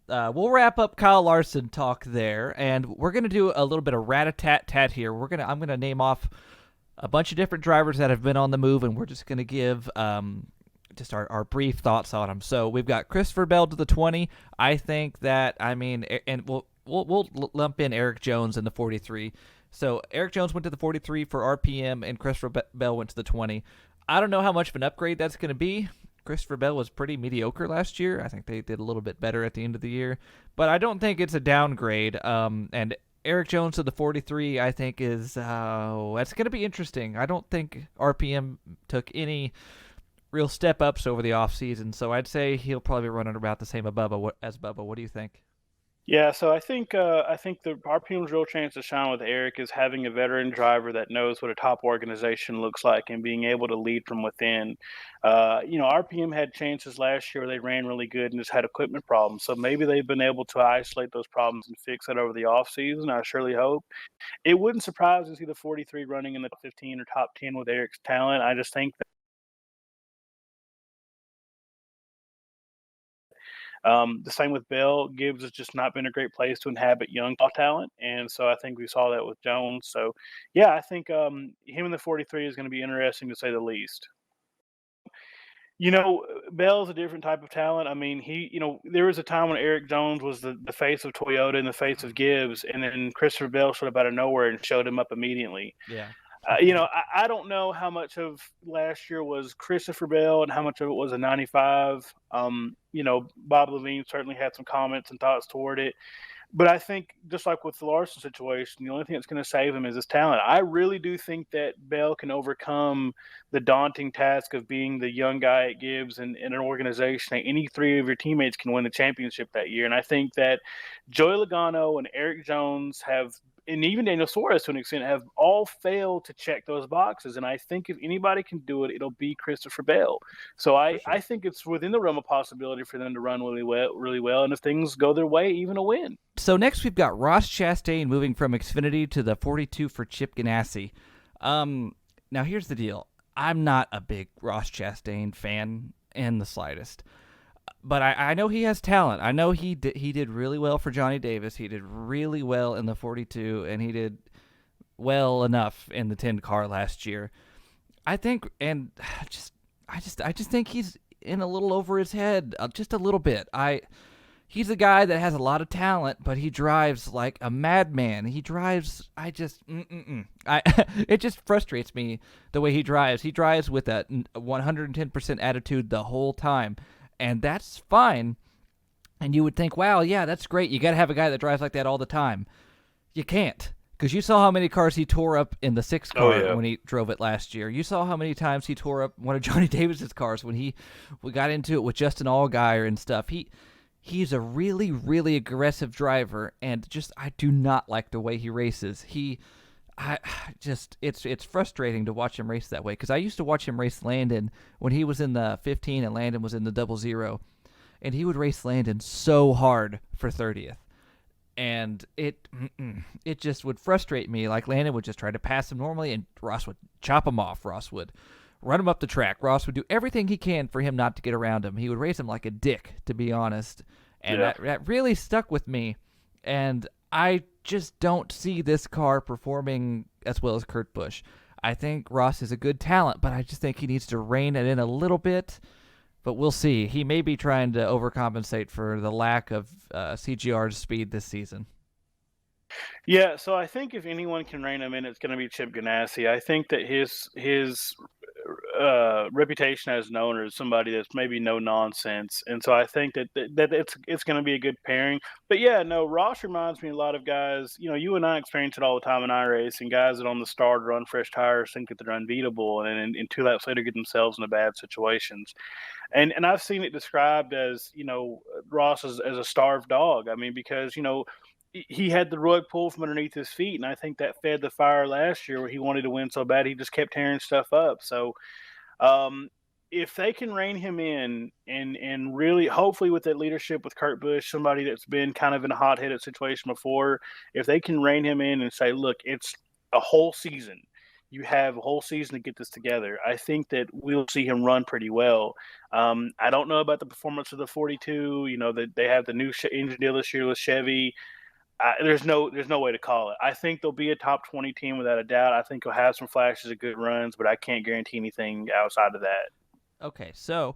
we'll wrap up Kyle Larson talk there, and we're gonna do a little bit of rat-a-tat-tat here. I'm gonna name off a bunch of different drivers that have been on the move, and we're just gonna give just our brief thoughts on them. So we've got Christopher Bell to the 20. I think that and we'll lump in Eric Jones in the 43. So Eric Jones went to the 43 for RPM, and Christopher Bell went to the 20. I don't know how much of an upgrade that's going to be. Christopher Bell was pretty mediocre last year. I think they did a little bit better at the end of the year, but I don't think it's a downgrade. And Eric Jones to the 43, I think is that's going to be interesting. I don't think RPM took any real step ups over the offseason, so I'd say he'll probably be running about the same as Bubba. What do you think? Yeah, so I think the RPM's real chance to shine with Eric is having a veteran driver that knows what a top organization looks like and being able to lead from within. RPM had chances last year where they ran really good and just had equipment problems. So maybe they've been able to isolate those problems and fix it over the offseason. I surely hope. It wouldn't surprise me to see the 43 running in the 15 or top 10 with Eric's talent. I just think the same with Bell. Gibbs has just not been a great place to inhabit young talent, and so I think we saw that with Jones. So, yeah, I think him in the 43 is going to be interesting to say the least. Bell's a different type of talent. I mean, there was a time when Eric Jones was the face of Toyota and the face of Gibbs, and then Christopher Bell showed up out of nowhere and showed him up immediately. Yeah. I don't know how much of last year was Christopher Bell and how much of it was a 95. Bob Levine certainly had some comments and thoughts toward it. But I think just like with the Larson situation, the only thing that's going to save him is his talent. I really do think that Bell can overcome the daunting task of being the young guy at Gibbs and in an organization that any three of your teammates can win the championship that year. And I think that Joey Logano and Eric Jones and even Daniel Suarez to an extent, have all failed to check those boxes. And I think if anybody can do it, it'll be Christopher Bell. So I think it's within the realm of possibility for them to run really well. And if things go their way, even a win. So next we've got Ross Chastain moving from Xfinity to the 42 for Chip Ganassi. Now here's the deal. I'm not a big Ross Chastain fan in the slightest. But I know he has talent. I know he did really well for Johnny Davis. He did really well in the 42, and he did well enough in the 10 car last year. I think, and I just think he's in a little over his head, just a little bit. He's a guy that has a lot of talent, but he drives like a madman. He drives. I just, I it just frustrates me the way he drives. He drives with a 110% attitude the whole time, and that's fine. And you would think, wow, yeah, that's great. You got to have a guy that drives like that all the time. You can't. Because you saw how many cars he tore up in the 6 Oh car yeah. when he drove it last year. You saw how many times he tore up one of Johnny Davis's cars when we got into it with Justin Allgaier and stuff. He's a really, really aggressive driver, and just I do not like the way he races. I just it's frustrating to watch him race that way, because I used to watch him race Landon when he was in the 15 and Landon was in the 00, and he would race Landon so hard for 30th. And it just would frustrate me. Like, Landon would just try to pass him normally, and Ross would chop him off. Ross would run him up the track. Ross would do everything he can for him not to get around him. He would race him like a dick, to be honest. And Yeah. that really stuck with me. And I just don't see this car performing as well as Kurt Busch. I think Ross is a good talent, but I just think he needs to rein it in a little bit. But we'll see. He may be trying to overcompensate for the lack of CGR's speed this season. Yeah, so I think if anyone can rein him in, it's going to be Chip Ganassi. I think that his reputation as an owner is somebody that's maybe no nonsense, and so I think that it's going to be a good pairing. But yeah, no, Ross reminds me a lot of guys. You know, you and I experience it all the time in iRace, and guys that on the start run fresh tires think that they're unbeatable, and in 2 laps later get themselves into bad situations. And I've seen it described as, you know, Ross as a starved dog. I mean, because, you know, he had the rug pulled from underneath his feet, and I think that fed the fire last year where he wanted to win so bad he just kept tearing stuff up. So um, if they can rein him in and really, hopefully, with that leadership with Kurt Busch, somebody that's been kind of in a hot-headed situation before, if they can rein him in and say, look, it's a whole season. You have a whole season to get this together. I think that we'll see him run pretty well. I don't know about the performance of the 42. You know, that they have the new engine deal this year with Chevy. There's no way to call it. I think they'll be a top 20 team without a doubt. I think they'll have some flashes of good runs, but I can't guarantee anything outside of that. Okay, so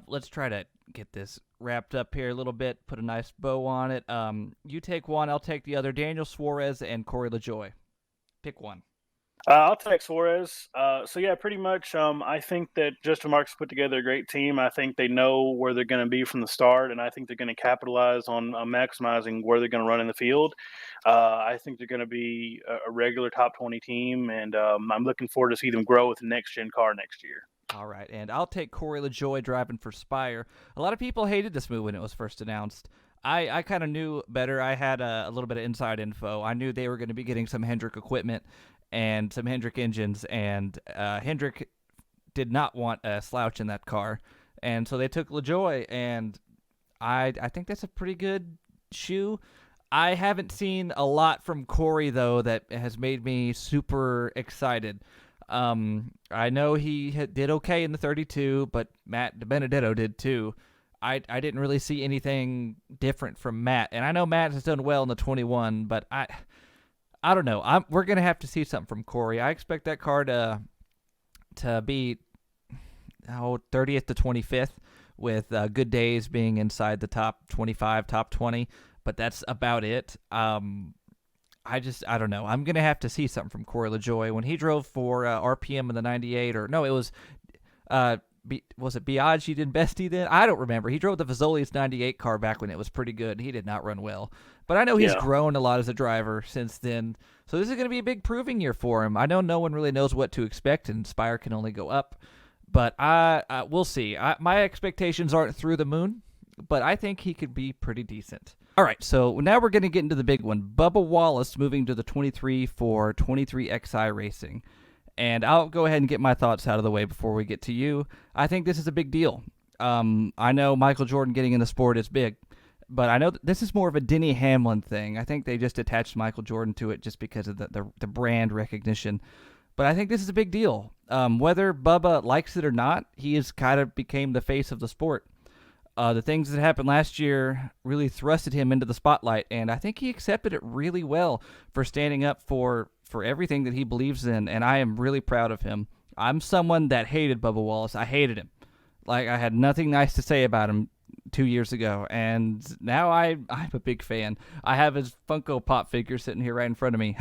let's try to get this wrapped up here a little bit, put a nice bow on it. You take one, I'll take the other. Daniel Suarez and Corey LaJoy. Pick one. I'll take Suarez. So yeah, pretty much. I think that Justin Marks put together a great team. I think they know where they're going to be from the start, and I think they're going to capitalize on maximizing where they're going to run in the field. I think they're going to be a regular top 20 team, and I'm looking forward to see them grow with the next gen car next year. All right, and I'll take Corey LaJoy driving for Spire. A lot of people hated this move when it was first announced. I kind of knew better. I had a little bit of inside info. I knew they were going to be getting some Hendrick equipment and some Hendrick engines, and Hendrick did not want a slouch in that car, and so they took LaJoy, and I think that's a pretty good shoe. I haven't seen a lot from Corey, though, that has made me super excited. I know he did okay in the 32, but Matt DiBenedetto did too. I didn't really see anything different from Matt, and I know Matt has done well in the 21, but I don't know. We're gonna have to see something from Corey. I expect that car to be 30th to 25th, with good days being inside the top 25, top 20, but that's about it. I don't know. I'm gonna have to see something from Corey LaJoy when he drove for RPM in the 98, or no, it was was it Biaggi did Bestie then? I don't remember. He drove the Fazoli's 98 car back when it was pretty good. He did not run well. But I know he's grown a lot as a driver since then. So this is going to be a big proving year for him. I know no one really knows what to expect, and Spire can only go up. But we'll see. My expectations aren't through the moon, but I think he could be pretty decent. All right, so now we're going to get into the big one. Bubba Wallace moving to the 23 for 23XI Racing. And I'll go ahead and get my thoughts out of the way before we get to you. I think this is a big deal. I know Michael Jordan getting in the sport is big, but I know that this is more of a Denny Hamlin thing. I think they just attached Michael Jordan to it just because of the brand recognition. But I think this is a big deal. Whether Bubba likes it or not, he has kind of became the face of the sport. The things that happened last year really thrusted him into the spotlight, and I think he accepted it really well for standing up for everything that he believes in, and I am really proud of him. I'm someone that hated Bubba Wallace. I hated him. Like, I had nothing nice to say about him 2 years ago, and now I'm a big fan. I have his Funko Pop figure sitting here right in front of me.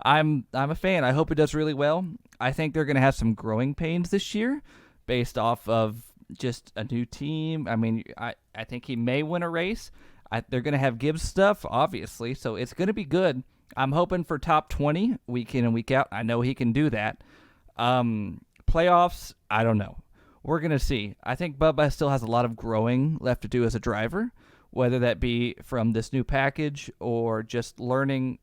I'm a fan. I hope it does really well. I think they're going to have some growing pains this year based off of just a new team. I mean, I think he may win a race. They're going to have Gibbs stuff, obviously, so it's going to be good. I'm hoping for top 20 week in and week out. I know he can do that. Playoffs, I don't know. We're going to see. I think Bubba still has a lot of growing left to do as a driver, whether that be from this new package or just learning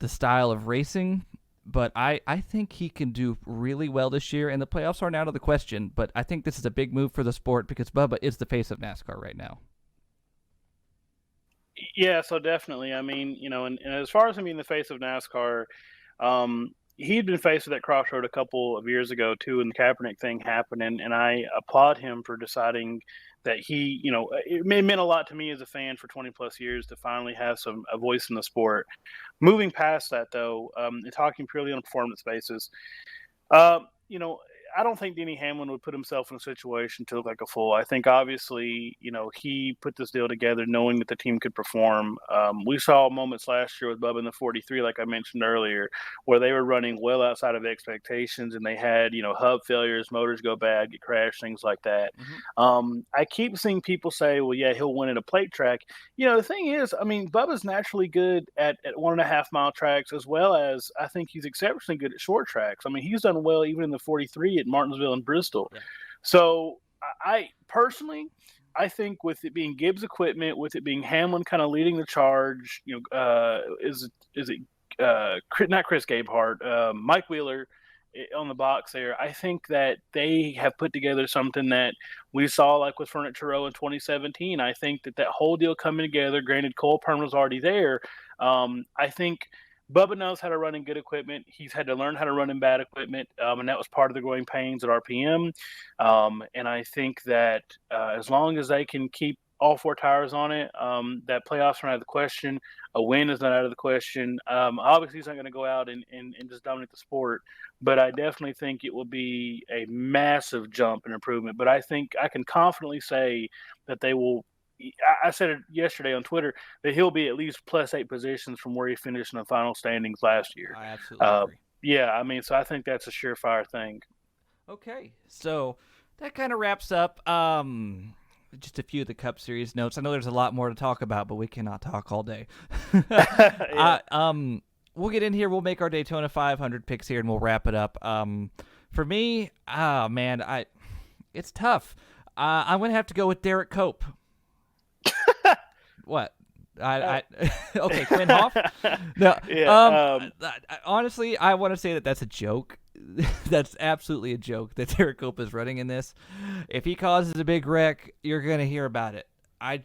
the style of racing. But I think he can do really well this year, and the playoffs aren't out of the question. But I think this is a big move for the sport because Bubba is the face of NASCAR right now. Yeah, so definitely. I mean, and as far as him being the face of NASCAR, he'd been faced with that crossroad a couple of years ago too, and the Kaepernick thing happened, and I applaud him for deciding that it meant a lot to me as a fan for 20 plus years to finally have a voice in the sport. Moving past that though, and talking purely on a performance basis, uh, you know, I don't think Denny Hamlin would put himself in a situation to look like a fool. I think obviously, he put this deal together knowing that the team could perform. We saw moments last year with Bubba in the 43, like I mentioned earlier, where they were running well outside of expectations, and they had, hub failures, motors go bad, get crashed, things like that. I keep seeing people say, well, yeah, he'll win at a plate track. The thing is, I mean, Bubba's naturally good at 1.5 mile tracks, as well as I think he's exceptionally good at short tracks. I mean, he's done well even in the 43 at Martinsville and Bristol. Yeah. So I personally, I think with it being Gibbs equipment, with it being Hamlin kind of leading the charge, is it not Chris Gabehart, Mike Wheeler on the box there. I think that they have put together something that we saw like with Furniture Row in 2017. I think that whole deal coming together, granted Cole Pearn was already there. I think Bubba knows how to run in good equipment. He's had to learn how to run in bad equipment, and that was part of the growing pains at RPM. And I think that as long as they can keep all 4 tires on it, that playoffs are not out of the question. A win is not out of the question. Obviously, he's not going to go out and just dominate the sport, but I definitely think it will be a massive jump in improvement. But I think I can confidently say that they will. I said it yesterday on Twitter that he'll be at least +8 positions from where he finished in the final standings last year. I absolutely agree. Yeah, I mean, so I think that's a surefire thing. Okay, so that kind of wraps up just a few of the Cup Series notes. I know there's a lot more to talk about, but we cannot talk all day. Yeah. We'll get in here. We'll make our Daytona 500 picks here, and we'll wrap it up. For me, man, it's tough. I'm going to have to go with Derek Cope. What? Okay, Quinn Hoff? No. Yeah, honestly, I want to say that that's a joke. That's absolutely a joke that Derek Cope is running in this. If he causes a big wreck, you're going to hear about it. I'll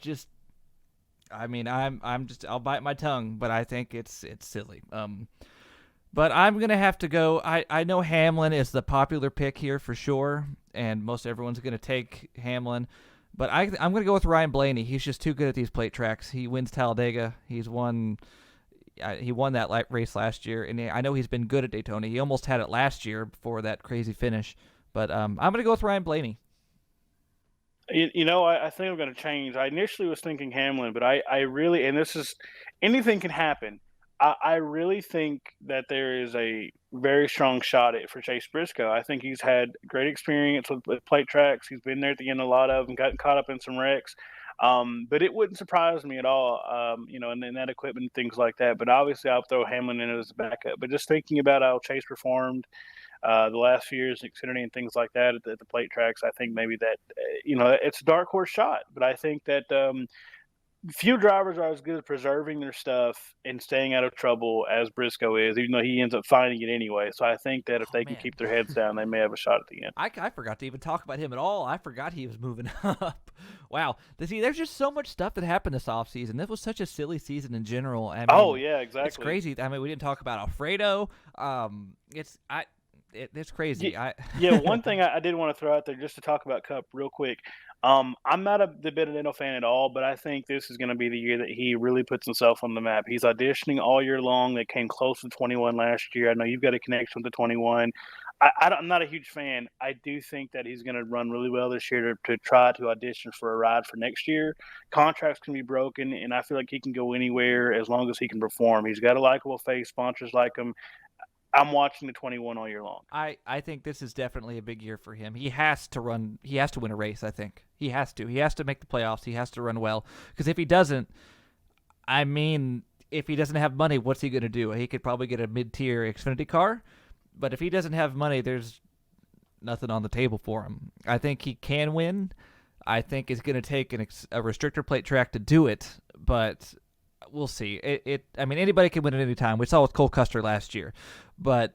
bite my tongue, but I think it's silly. But I'm going to have to go. I know Hamlin is the popular pick here for sure, and most everyone's going to take Hamlin. But I'm going to go with Ryan Blaney. He's just too good at these plate tracks. He wins Talladega. He won that race last year, and I know he's been good at Daytona. He almost had it last year before that crazy finish. But I'm going to go with Ryan Blaney. I think I'm going to change. I initially was thinking Hamlin, but I really, and this is, anything can happen. I really think that there is a very strong shot at for Chase Briscoe. I think he's had great experience with plate tracks. He's been there at the end of a lot of and gotten caught up in some wrecks. But it wouldn't surprise me at all, and that equipment and things like that. But obviously, I'll throw Hamlin in as a backup. But just thinking about how Chase performed the last few years in Xfinity and things like that at the plate tracks, I think maybe that, it's a dark horse shot. But I think that few drivers are as good at preserving their stuff and staying out of trouble as Briscoe is, even though he ends up finding it anyway. So I think that if they can keep their heads down, they may have a shot at the end. I forgot to even talk about him at all. I forgot he was moving up. Wow. There's just so much stuff that happened this offseason. This was such a silly season in general. Oh, yeah, exactly. It's crazy. I mean, we didn't talk about Alfredo. It's crazy. Yeah, one thing I did want to throw out there just to talk about Cup real quick. I'm not the Benedetto fan at all, but I think this is going to be the year that he really puts himself on the map. He's auditioning all year long. They came close to 21 last year. I know you've got a connection with the 21. I'm not a huge fan. I do think that he's going to run really well this year to try to audition for a ride for next year. Contracts can be broken, and I feel like he can go anywhere as long as he can perform. He's got a likable face, sponsors like him. I'm watching the 21 all year long. I think this is definitely a big year for him. He has to run. He has to win a race. I think he has to. He has to make the playoffs. He has to run well. Because if he doesn't, I mean, if he doesn't have money, what's he going to do? He could probably get a mid-tier Xfinity car, but if he doesn't have money, there's nothing on the table for him. I think he can win. I think it's going to take a restrictor plate track to do it, but we'll see. I mean, anybody can win at any time. We saw with Cole Custer last year, but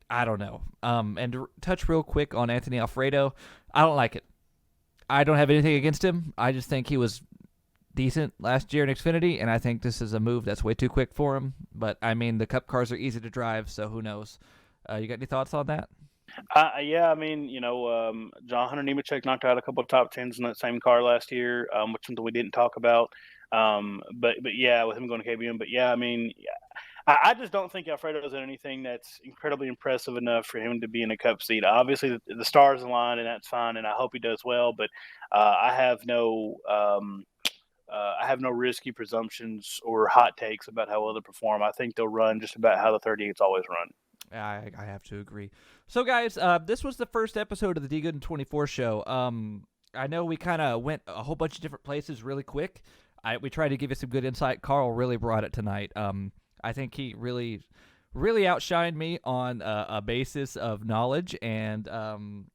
I don't know. And to touch real quick on Anthony Alfredo, I don't like it. I don't have anything against him. I just think he was decent last year in Xfinity, and I think this is a move that's way too quick for him. But, I mean, the Cup cars are easy to drive, so who knows? You got any thoughts on that? Yeah, I mean, John Hunter Nemechek knocked out a couple of top tens in that same car last year, which something we didn't talk about. But yeah, with him going to KBM. But yeah, I mean, I just don't think Alfredo does anything that's incredibly impressive enough for him to be in a Cup seat. Obviously, the stars align, and that's fine, and I hope he does well. But I have no risky presumptions or hot takes about how well they perform. I think they'll run just about how the 38s always run. I have to agree. So, guys, this was the first episode of the dgoodin24 show. I know we kind of went a whole bunch of different places really quick. We tried to give you some good insight. Carl really brought it tonight. I think he really outshined me on a basis of knowledge and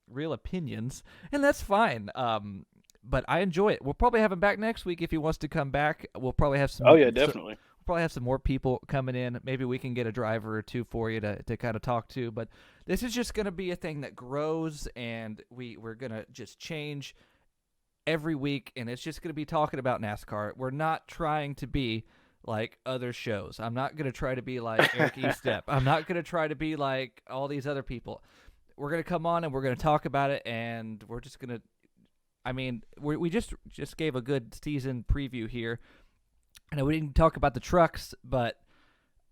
real opinions, and that's fine. But I enjoy it. We'll probably have him back next week if he wants to come back. We'll probably have some. Oh yeah, definitely. We'll probably have some more people coming in. Maybe we can get a driver or two for you to kind of talk to. But this is just going to be a thing that grows, and we're going to just change every week, and it's just going to be talking about NASCAR. We're not trying to be like other shows. I'm not going to try to be like Eric Estep. I'm not going to try to be like all these other people. We're going to come on and we're going to talk about it, and we're just going to, I mean, we just gave a good season preview here. I know we didn't talk about the trucks, but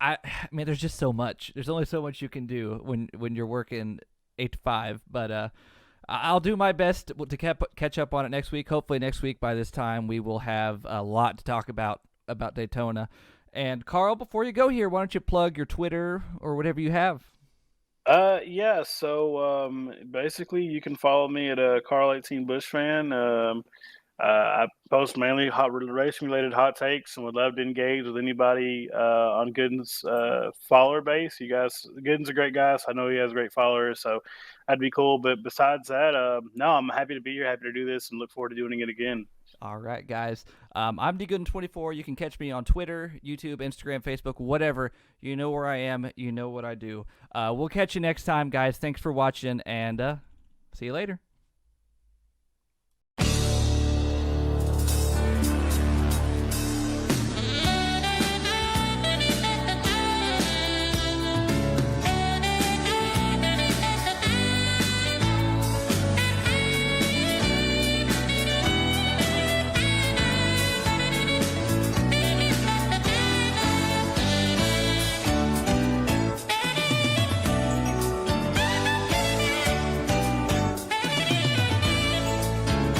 I mean, there's just so much. There's only so much you can do when you're working 8 to 5, but I'll do my best to catch up on it next week. Hopefully next week by this time we will have a lot to talk about Daytona. And Carl, before you go here, why don't you plug your Twitter or whatever you have? Yeah. So basically, you can follow me at Carl18 Bush fan. I post mainly racing related hot takes, and would love to engage with anybody on Gooden's follower base. You guys, Gooden's a great guy, so I know he has great followers, so that'd be cool. But besides that, no, I'm happy to be here, happy to do this, and look forward to doing it again. All right, guys. I'm dgoodin24. You can catch me on Twitter, YouTube, Instagram, Facebook, whatever. You know where I am. You know what I do. We'll catch you next time, guys. Thanks for watching, and see you later.